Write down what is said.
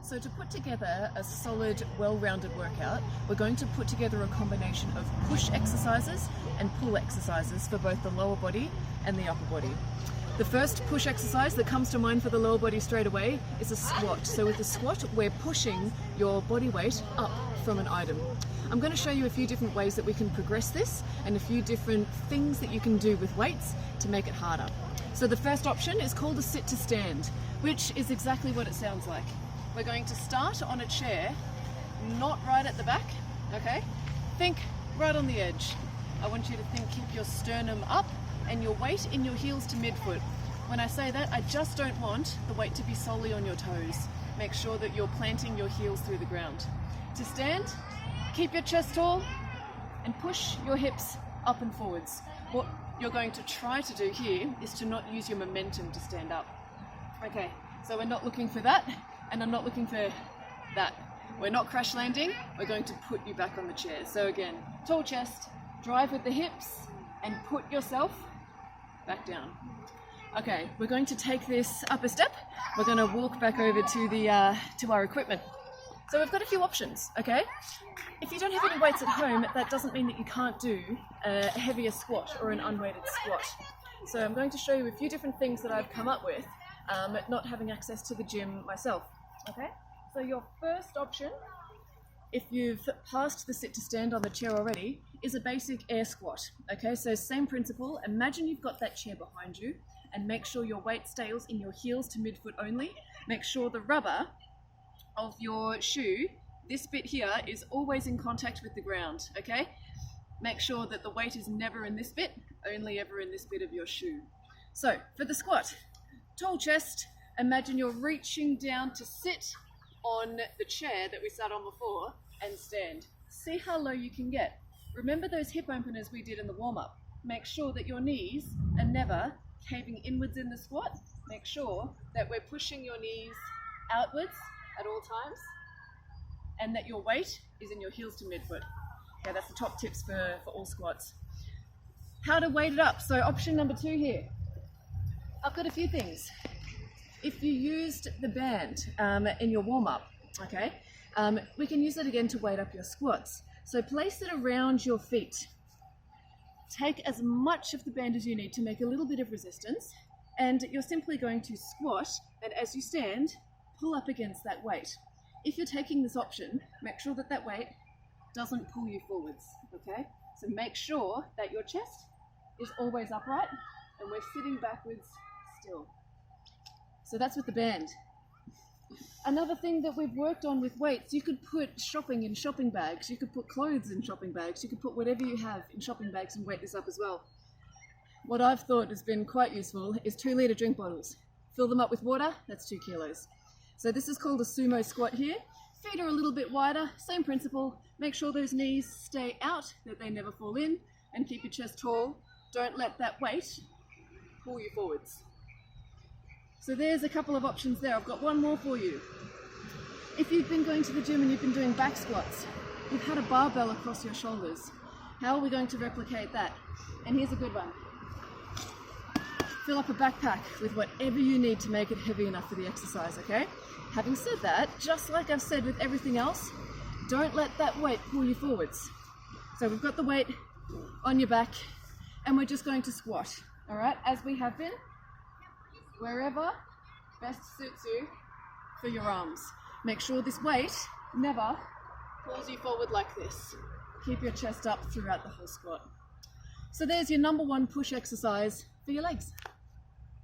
So to put together a solid, well-rounded workout, we're going to put together a combination of push exercises and pull exercises for both the lower body and the upper body. The first push exercise that comes to mind for the lower body straight away is a squat. So with a squat, we're pushing your body weight up from an item. I'm going to show you a few different ways that we can progress this and a few different things that you can do with weights to make it harder. So the first option is called a sit to stand, which is exactly what it sounds like. We're going to start on a chair, not right at the back, okay? Think right on the edge. I want you to keep your sternum up and your weight in your heels to midfoot. When I say that, I just don't want the weight to be solely on your toes. Make sure that you're planting your heels through the ground. To stand, keep your chest tall and push your hips up and forwards. What you're going to try to do here is to not use your momentum to stand up. Okay, so we're not looking for that, and I'm not looking for that. We're not crash landing, we're going to put you back on the chair. So again, tall chest, drive with the hips, and put yourself back down. Okay, we're going to take this up a step. We're going to walk back over to our equipment. So we've got a few options, okay? If you don't have any weights at home, that doesn't mean that you can't do a heavier squat or an unweighted squat. So I'm going to show you a few different things that I've come up with, not having access to the gym myself, okay? So your first option, if you've passed the sit to stand on the chair already, is a basic air squat, okay? So same principle, imagine you've got that chair behind you and make sure your weight stays in your heels to midfoot only. Make sure the rubber of your shoe, this bit here, is always in contact with the ground, okay? Make sure that the weight is never in this bit, only ever in this bit of your shoe. So for the squat, tall chest, imagine you're reaching down to sit on the chair that we sat on before and stand. See how low you can get. Remember those hip openers we did in the warm-up. Make sure that your knees are never caving inwards in the squat. Make sure that we're pushing your knees outwards at all times and that your weight is in your heels to midfoot. Okay, that's the top tips for all squats. How to weight it up. So option number 2 here. I've got a few things. If you used the band in your warm-up, okay, we can use it again to weight up your squats. So place it around your feet. Take as much of the band as you need to make a little bit of resistance, and you're simply going to squat, and as you stand, pull up against that weight. If you're taking this option, make sure that that weight doesn't pull you forwards, okay? So make sure that your chest is always upright and we're sitting backwards still. So that's with the band. Another thing that we've worked on with weights, you could put shopping in shopping bags, you could put clothes in shopping bags, you could put whatever you have in shopping bags and weight this up as well. What I've thought has been quite useful is 2-litre drink bottles. Fill them up with water, that's 2 kilos. So this is called a sumo squat here. Feet are a little bit wider, same principle. Make sure those knees stay out, that they never fall in, and keep your chest tall. Don't let that weight pull you forwards. So there's a couple of options there. I've got one more for you. If you've been going to the gym and you've been doing back squats, you've had a barbell across your shoulders. How are we going to replicate that? And here's a good one. Fill up a backpack with whatever you need to make it heavy enough for the exercise, okay? Having said that, just like I've said with everything else, don't let that weight pull you forwards. So we've got the weight on your back and we're just going to squat, all right? As we have been, wherever best suits you for your arms. Make sure this weight never pulls you forward like this. Keep your chest up throughout the whole squat. So there's your number 1 push exercise for your legs.